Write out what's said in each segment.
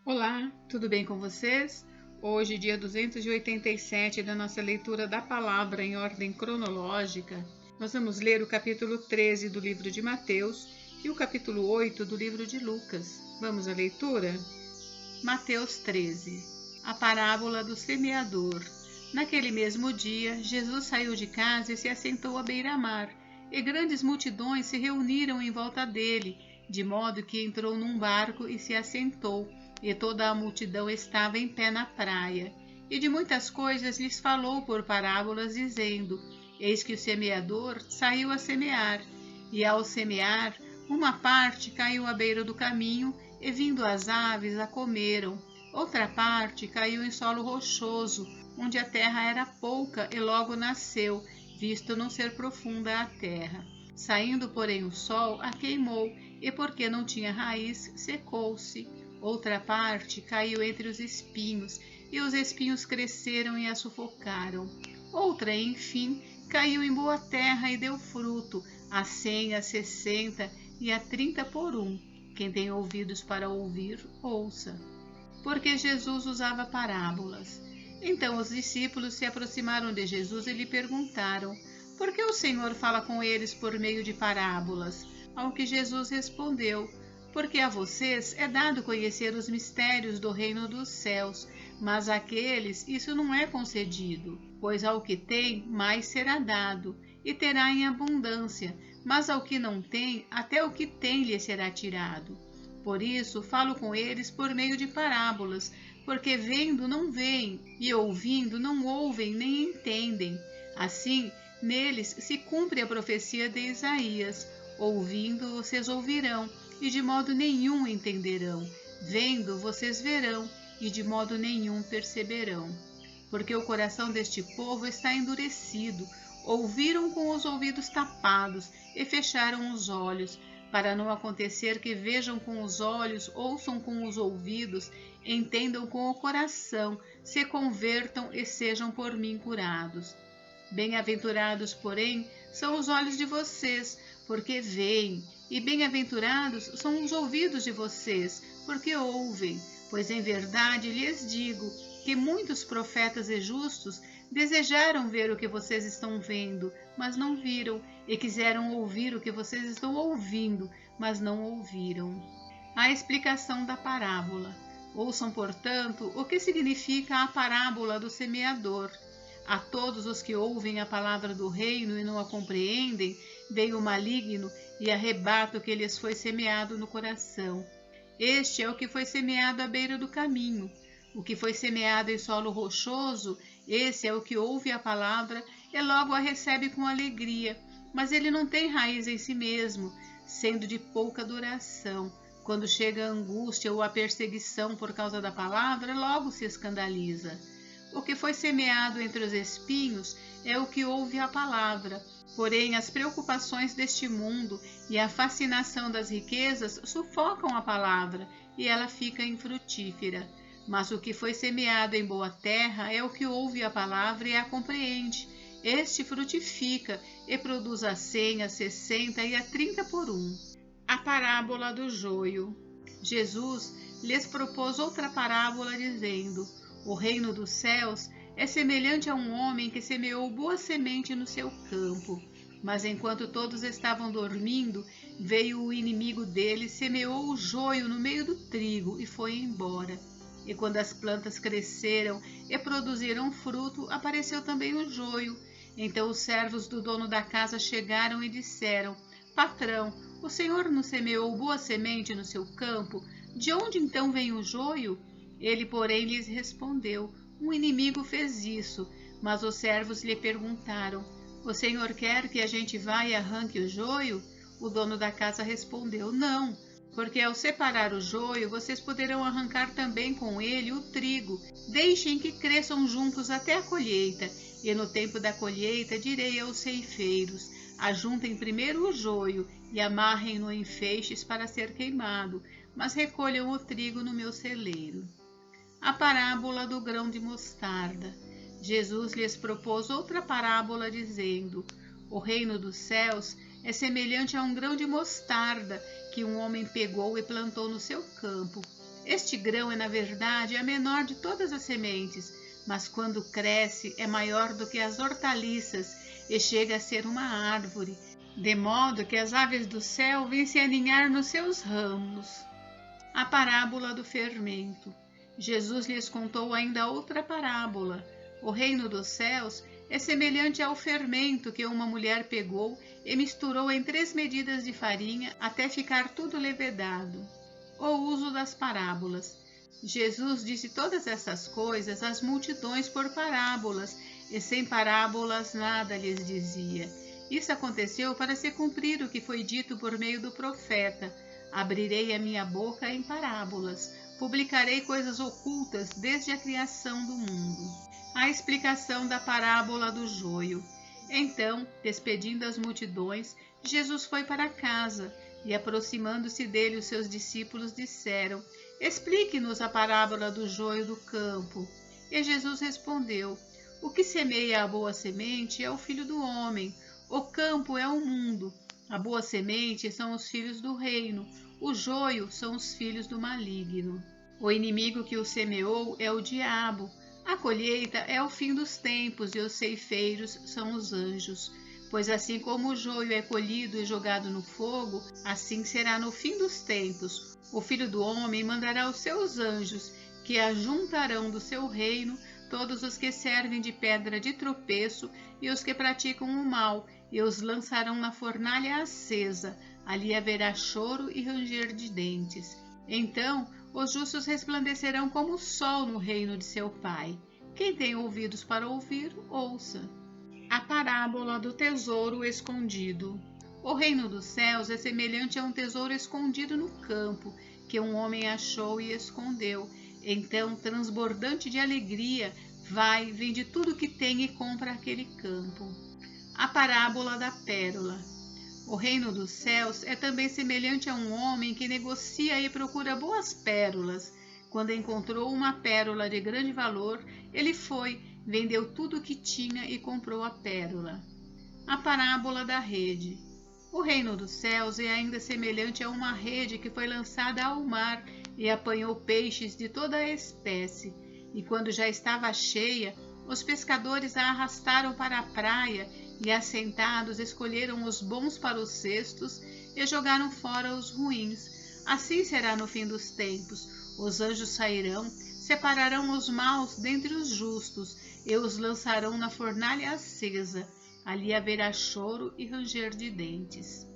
Olá, tudo bem com vocês? Hoje, dia 287 da nossa leitura da palavra em ordem cronológica, nós vamos ler o capítulo 13 do livro de Mateus e o capítulo 8 do livro de Lucas. Vamos à leitura? Mateus 13. A parábola do semeador. Naquele mesmo dia, Jesus saiu de casa e se assentou à beira-mar, e grandes multidões se reuniram em volta dele, de modo que entrou num barco e se assentou, e toda a multidão estava em pé na praia. E de muitas coisas lhes falou por parábolas, dizendo: Eis que o semeador saiu a semear, e ao semear, uma parte caiu à beira do caminho, e vindo as aves a comeram. Outra parte caiu em solo rochoso, onde a terra era pouca e logo nasceu, visto não ser profunda a terra. Saindo, porém, o sol a queimou, e porque não tinha raiz, secou-se. Outra parte caiu entre os espinhos, e os espinhos cresceram e a sufocaram. Outra, enfim, caiu em boa terra e deu fruto, a 100, a 60 e a 30 por um. Quem tem ouvidos para ouvir, ouça. Porque Jesus usava parábolas. Então os discípulos se aproximaram de Jesus e lhe perguntaram: Por que o Senhor fala com eles por meio de parábolas? Ao que Jesus respondeu: Porque a vocês é dado conhecer os mistérios do reino dos céus, mas àqueles isso não é concedido. Pois ao que tem, mais será dado, e terá em abundância, mas ao que não tem, até o que tem lhe será tirado. Por isso falo com eles por meio de parábolas, porque vendo não veem, e ouvindo não ouvem nem entendem. Assim, neles se cumpre a profecia de Isaías: ouvindo vocês ouvirão, e de modo nenhum entenderão. Vendo vocês verão, e de modo nenhum perceberão. Porque o coração deste povo está endurecido, ouviram com os ouvidos tapados e fecharam os olhos, para não acontecer que vejam com os olhos, ouçam com os ouvidos, entendam com o coração, se convertam e sejam por mim curados. Bem-aventurados, porém, são os olhos de vocês, porque veem, e bem-aventurados são os ouvidos de vocês, porque ouvem. Pois em verdade lhes digo que muitos profetas e justos desejaram ver o que vocês estão vendo, mas não viram, e quiseram ouvir o que vocês estão ouvindo, mas não ouviram. A explicação da parábola. Ouçam, portanto, o que significa a parábola do semeador. A todos os que ouvem a palavra do reino e não a compreendem, vem o maligno e arrebata o que lhes foi semeado no coração. Este é o que foi semeado à beira do caminho. O que foi semeado em solo rochoso, esse é o que ouve a palavra e logo a recebe com alegria, mas ele não tem raiz em si mesmo, sendo de pouca duração. Quando chega a angústia ou a perseguição por causa da palavra, logo se escandaliza. O que foi semeado entre os espinhos é o que ouve a palavra, porém as preocupações deste mundo e a fascinação das riquezas sufocam a palavra e ela fica infrutífera. Mas o que foi semeado em boa terra é o que ouve a palavra e a compreende. Este frutifica e produz a 100, a 60 e a 30 por um. A parábola do joio. Jesus lhes propôs outra parábola, dizendo: O reino dos céus é semelhante a um homem que semeou boa semente no seu campo. Mas enquanto todos estavam dormindo, veio o inimigo dele, semeou o joio no meio do trigo e foi embora. E quando as plantas cresceram e produziram fruto, apareceu também o joio. Então os servos do dono da casa chegaram e disseram: Patrão, o senhor não semeou boa semente no seu campo? De onde então vem o joio? Ele, porém, lhes respondeu: Um inimigo fez isso. Mas os servos lhe perguntaram: O senhor quer que a gente vá e arranque o joio? O dono da casa respondeu: Não, porque ao separar o joio, vocês poderão arrancar também com ele o trigo. Deixem que cresçam juntos até a colheita, e no tempo da colheita direi aos ceifeiros: Ajuntem primeiro o joio e amarrem-no em feixes para ser queimado, mas recolham o trigo no meu celeiro. A parábola do grão de mostarda. Jesus lhes propôs outra parábola, dizendo: O reino dos céus é semelhante a um grão de mostarda que um homem pegou e plantou no seu campo. Este grão é, na verdade, a menor de todas as sementes, mas quando cresce é maior do que as hortaliças e chega a ser uma árvore, de modo que as aves do céu vêm se aninhar nos seus ramos. A parábola do fermento. Jesus lhes contou ainda outra parábola. O reino dos céus é semelhante ao fermento que uma mulher pegou e misturou em 3 medidas de farinha até ficar tudo levedado. O uso das parábolas. Jesus disse todas essas coisas às multidões por parábolas, e sem parábolas nada lhes dizia. Isso aconteceu para se cumprir o que foi dito por meio do profeta: abrirei a minha boca em parábolas, publicarei coisas ocultas desde a criação do mundo. A explicação da parábola do joio. Então, despedindo as multidões, Jesus foi para casa, e aproximando-se dele os seus discípulos disseram: explique-nos a parábola do joio do campo. E Jesus respondeu: o que semeia a boa semente é o Filho do Homem, o campo é o mundo, a boa semente são os filhos do reino, o joio são os filhos do maligno. O inimigo que o semeou é o diabo. A colheita é o fim dos tempos e os ceifeiros são os anjos. Pois assim como o joio é colhido e jogado no fogo, assim será no fim dos tempos. O Filho do Homem mandará os seus anjos, que ajuntarão do seu reino todos os que servem de pedra de tropeço e os que praticam o mal, e os lançarão na fornalha acesa. Ali haverá choro e ranger de dentes. Então os justos resplandecerão como o sol no reino de seu Pai. Quem tem ouvidos para ouvir, ouça. A parábola do tesouro escondido. O reino dos céus é semelhante a um tesouro escondido no campo, que um homem achou e escondeu. Então, transbordante de alegria, vai, vende tudo o que tem e compra aquele campo. A parábola da pérola. O reino dos céus é também semelhante a um homem que negocia e procura boas pérolas. Quando encontrou uma pérola de grande valor, ele foi, vendeu tudo o que tinha e comprou a pérola. A parábola da rede. O reino dos céus é ainda semelhante a uma rede que foi lançada ao mar e apanhou peixes de toda a espécie. E quando já estava cheia, os pescadores a arrastaram para a praia e, assentados, escolheram os bons para os cestos e jogaram fora os ruins. Assim será no fim dos tempos. Os anjos sairão, separarão os maus dentre os justos e os lançarão na fornalha acesa. Ali haverá choro e ranger de dentes.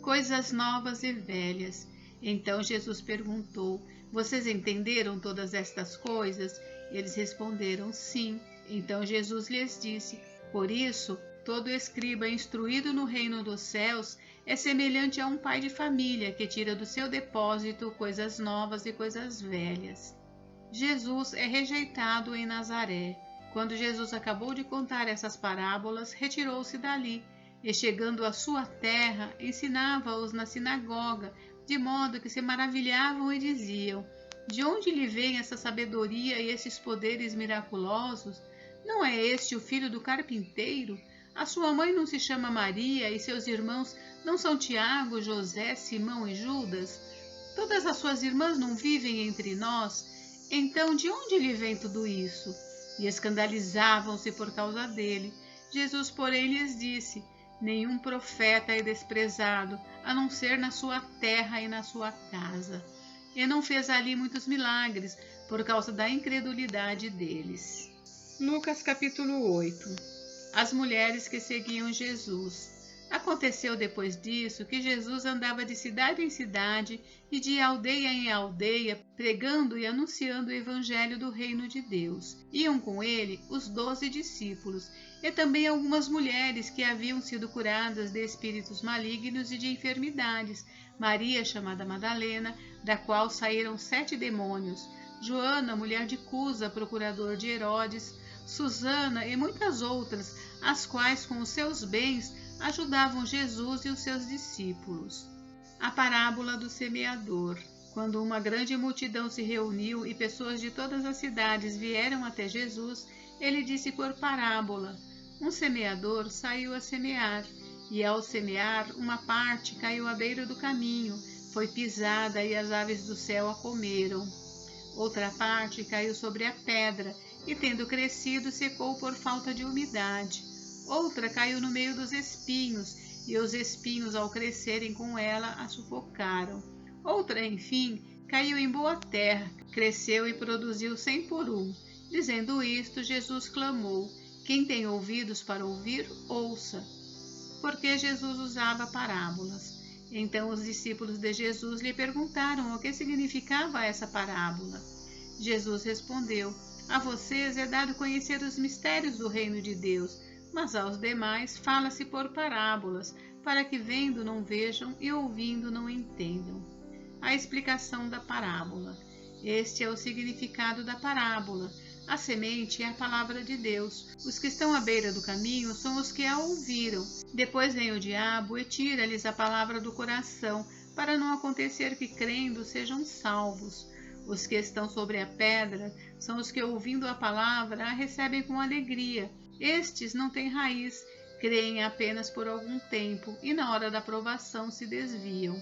Coisas novas e velhas. Então Jesus perguntou: vocês entenderam todas estas coisas? Eles responderam: sim. Então Jesus lhes disse: por isso, todo escriba instruído no reino dos céus é semelhante a um pai de família que tira do seu depósito coisas novas e coisas velhas. Jesus é rejeitado em Nazaré. Quando Jesus acabou de contar essas parábolas, retirou-se dali e, chegando à sua terra, ensinava-os na sinagoga, de modo que se maravilhavam e diziam: de onde lhe vem essa sabedoria e esses poderes miraculosos? Não é este o filho do carpinteiro? A sua mãe não se chama Maria e seus irmãos não são Tiago, José, Simão e Judas? Todas as suas irmãs não vivem entre nós? Então, de onde lhe vem tudo isso? E escandalizavam-se por causa dele. Jesus, porém, lhes disse: nenhum profeta é desprezado, a não ser na sua terra e na sua casa. E não fez ali muitos milagres, por causa da incredulidade deles. Lucas capítulo 8. As mulheres que seguiam Jesus. Aconteceu depois disso que Jesus andava de cidade em cidade e de aldeia em aldeia, pregando e anunciando o evangelho do reino de Deus. Iam com ele os 12 discípulos e também algumas mulheres que haviam sido curadas de espíritos malignos e de enfermidades. Maria, chamada Madalena, da qual saíram 7 demônios. Joana, mulher de Cusa, procurador de Herodes. Susana e muitas outras, as quais com os seus bens ajudavam Jesus e os seus discípulos. A parábola do semeador. Quando uma grande multidão se reuniu e pessoas de todas as cidades vieram até Jesus, ele disse por parábola: um semeador saiu a semear, e ao semear, uma parte caiu à beira do caminho, foi pisada e as aves do céu a comeram. Outra parte caiu sobre a pedra, e tendo crescido, secou por falta de umidade. Outra caiu no meio dos espinhos, e os espinhos, ao crescerem com ela, a sufocaram. Outra, enfim, caiu em boa terra, cresceu e produziu 100 por 1. Dizendo isto, Jesus clamou: quem tem ouvidos para ouvir, ouça. Porque Jesus usava parábolas. Então os discípulos de Jesus lhe perguntaram o que significava essa parábola. Jesus respondeu: a vocês é dado conhecer os mistérios do reino de Deus, mas aos demais fala-se por parábolas, para que vendo não vejam e ouvindo não entendam. A explicação da parábola. Este é o significado da parábola. A semente é a palavra de Deus. Os que estão à beira do caminho são os que a ouviram. Depois vem o diabo e tira-lhes a palavra do coração, para não acontecer que, crendo, sejam salvos. Os que estão sobre a pedra são os que, ouvindo a palavra, a recebem com alegria. Estes não têm raiz, creem apenas por algum tempo e, na hora da provação, se desviam.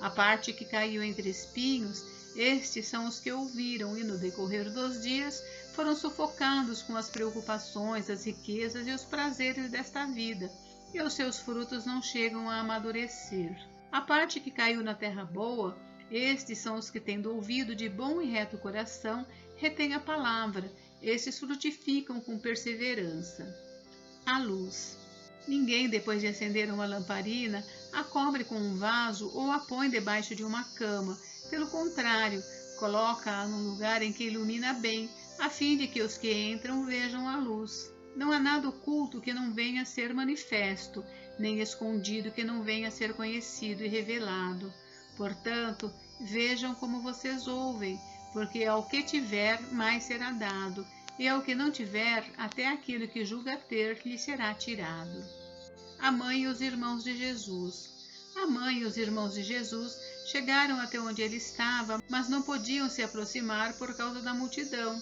A parte que caiu entre espinhos, estes são os que ouviram e, no decorrer dos dias, foram sufocados com as preocupações, as riquezas e os prazeres desta vida, e os seus frutos não chegam a amadurecer. A parte que caiu na terra boa, estes são os que, tendo ouvido de bom e reto coração, retêm a palavra. Estes frutificam com perseverança. A luz. Ninguém, depois de acender uma lamparina, a cobre com um vaso ou a põe debaixo de uma cama. Pelo contrário, coloca-a num lugar em que ilumina bem, a fim de que os que entram vejam a luz. Não há nada oculto que não venha a ser manifesto, nem escondido que não venha a ser conhecido e revelado. Portanto, vejam como vocês ouvem, porque ao que tiver, mais será dado, e ao que não tiver, até aquilo que julga ter lhe será tirado. A mãe e os irmãos de Jesus. A mãe e os irmãos de Jesus chegaram até onde ele estava, mas não podiam se aproximar por causa da multidão.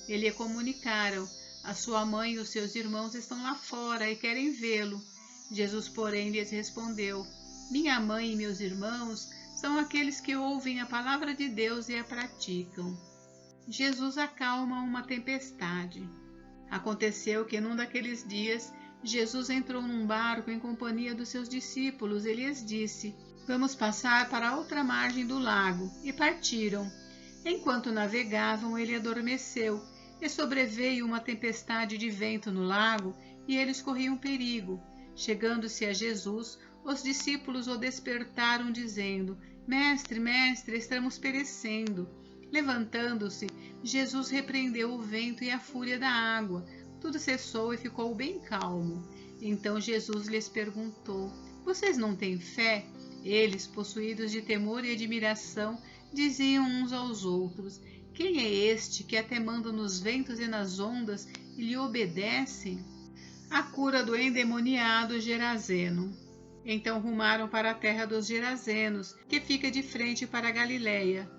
E lhe comunicaram: a sua mãe e os seus irmãos estão lá fora e querem vê-lo. Jesus, porém, lhes respondeu: minha mãe e meus irmãos são aqueles que ouvem a palavra de Deus e a praticam. Jesus acalma uma tempestade. Aconteceu que num daqueles dias, Jesus entrou num barco em companhia dos seus discípulos e lhes disse: vamos passar para a outra margem do lago. E partiram. Enquanto navegavam, ele adormeceu, e sobreveio uma tempestade de vento no lago, e eles corriam perigo. Chegando-se a Jesus, os discípulos o despertaram, dizendo: mestre, mestre, estamos perecendo. Levantando-se, Jesus repreendeu o vento e a fúria da água. Tudo cessou e ficou bem calmo. Então Jesus lhes perguntou: vocês não têm fé? Eles, possuídos de temor e admiração, diziam uns aos outros: quem é este que até manda nos ventos e nas ondas e lhe obedecem? A cura do endemoniado Gerazeno. Então rumaram para a terra dos Gerazenos, que fica de frente para a Galiléia.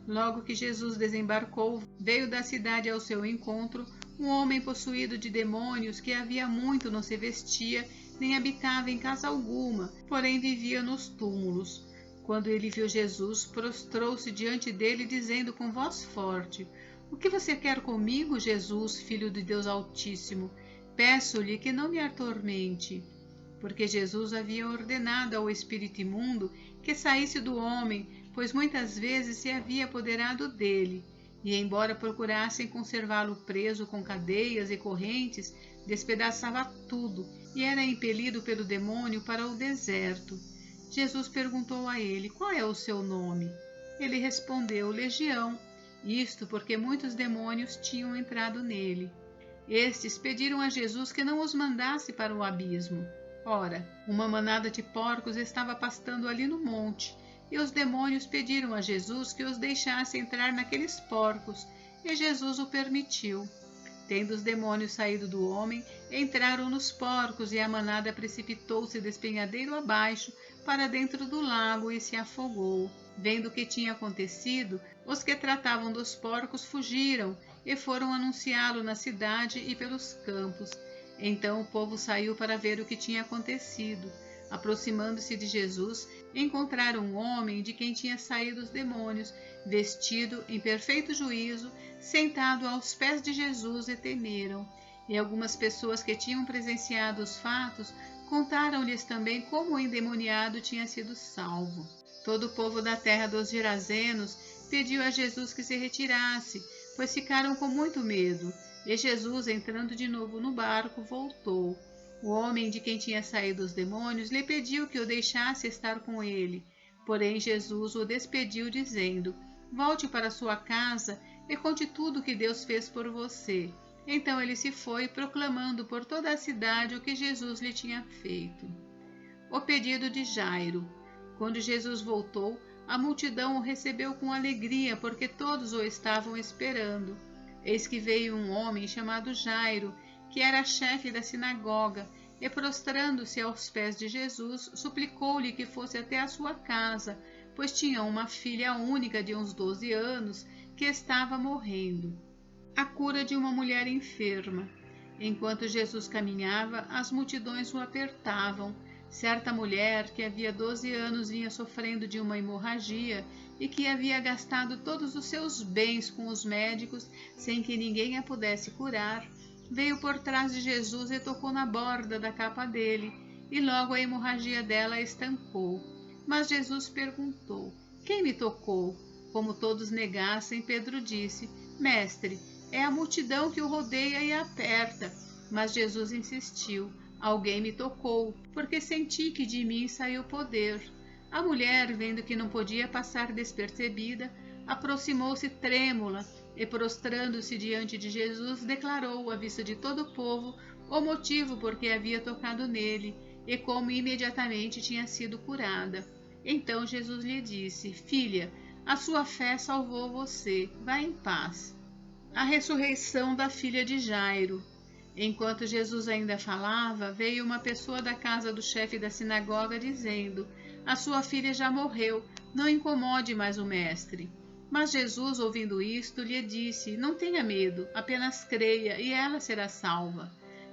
Logo que Jesus desembarcou, veio da cidade ao seu encontro um homem possuído de demônios que havia muito não se vestia, nem habitava em casa alguma, porém vivia nos túmulos. Quando ele viu Jesus, prostrou-se diante dele, dizendo com voz forte: o que você quer comigo, Jesus, Filho de Deus Altíssimo? Peço-lhe que não me atormente. Porque Jesus havia ordenado ao espírito imundo que saísse do homem, pois muitas vezes se havia apoderado dele, e embora procurassem conservá-lo preso com cadeias e correntes, despedaçava tudo, e era impelido pelo demônio para o deserto. Jesus perguntou a ele: qual é o seu nome? Ele respondeu: Legião, isto porque muitos demônios tinham entrado nele. Estes pediram a Jesus que não os mandasse para o abismo. Ora, uma manada de porcos estava pastando ali no monte, e os demônios pediram a Jesus que os deixasse entrar naqueles porcos, e Jesus o permitiu. Tendo os demônios saído do homem, entraram nos porcos, e a manada precipitou-se despenhadeiro abaixo para dentro do lago e se afogou. Vendo o que tinha acontecido, os que tratavam dos porcos fugiram e foram anunciá-lo na cidade e pelos campos. Então o povo saiu para ver o que tinha acontecido. Aproximando-se de Jesus, encontraram um homem de quem tinha saído os demônios, vestido em perfeito juízo, sentado aos pés de Jesus, e temeram. E algumas pessoas que tinham presenciado os fatos contaram-lhes também como o endemoniado tinha sido salvo. Todo o povo da terra dos Gerazenos pediu a Jesus que se retirasse, pois ficaram com muito medo. E Jesus, entrando de novo no barco, voltou. O homem de quem tinha saído os demônios lhe pediu que o deixasse estar com ele. Porém, Jesus o despediu, dizendo: volte para sua casa e conte tudo o que Deus fez por você. Então ele se foi, proclamando por toda a cidade o que Jesus lhe tinha feito. O pedido de Jairo. Quando Jesus voltou, a multidão o recebeu com alegria, porque todos o estavam esperando. Eis que veio um homem chamado Jairo, que era chefe da sinagoga, e prostrando-se aos pés de Jesus, suplicou-lhe que fosse até a sua casa, pois tinha uma filha única de uns 12 anos, que estava morrendo. A cura de uma mulher enferma. Enquanto Jesus caminhava, as multidões o apertavam. Certa mulher, que havia 12 anos vinha sofrendo de uma hemorragia e que havia gastado todos os seus bens com os médicos, sem que ninguém a pudesse curar, veio por trás de Jesus e tocou na borda da capa dele, e logo a hemorragia dela estancou. Mas Jesus perguntou: quem me tocou? Como todos negassem, Pedro disse: mestre, é a multidão que o rodeia e aperta. Mas Jesus insistiu: alguém me tocou, porque senti que de mim saiu poder. A mulher, vendo que não podia passar despercebida, aproximou-se trêmula e, prostrando-se diante de Jesus, declarou à vista de todo o povo o motivo por que havia tocado nele e como imediatamente tinha sido curada. Então Jesus lhe disse: filha, a sua fé salvou você, vá em paz. A ressurreição da filha de Jairo. Enquanto Jesus ainda falava, veio uma pessoa da casa do chefe da sinagoga dizendo: a sua filha já morreu, não incomode mais o mestre. Mas Jesus, ouvindo isto, lhe disse: não tenha medo, apenas creia e ela será salva.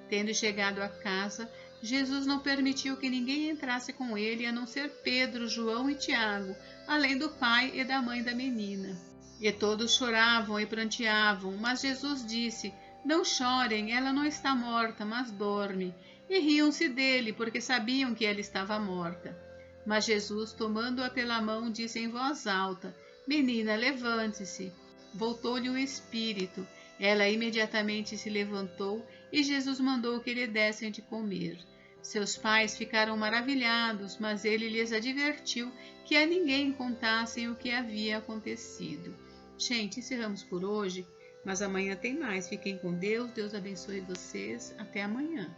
Tendo chegado à casa, Jesus não permitiu que ninguém entrasse com ele, a não ser Pedro, João e Tiago, além do pai e da mãe da menina. E todos choravam e pranteavam, mas Jesus disse: não chorem, ela não está morta, mas dorme. E riam-se dele, porque sabiam que ela estava morta. Mas Jesus, tomando-a pela mão, disse em voz alta: menina, levante-se. Voltou-lhe o espírito. Ela imediatamente se levantou e Jesus mandou que lhe dessem de comer. Seus pais ficaram maravilhados, mas ele lhes advertiu que a ninguém contassem o que havia acontecido. Gente, encerramos por hoje, mas amanhã tem mais. Fiquem com Deus, Deus abençoe vocês. Até amanhã.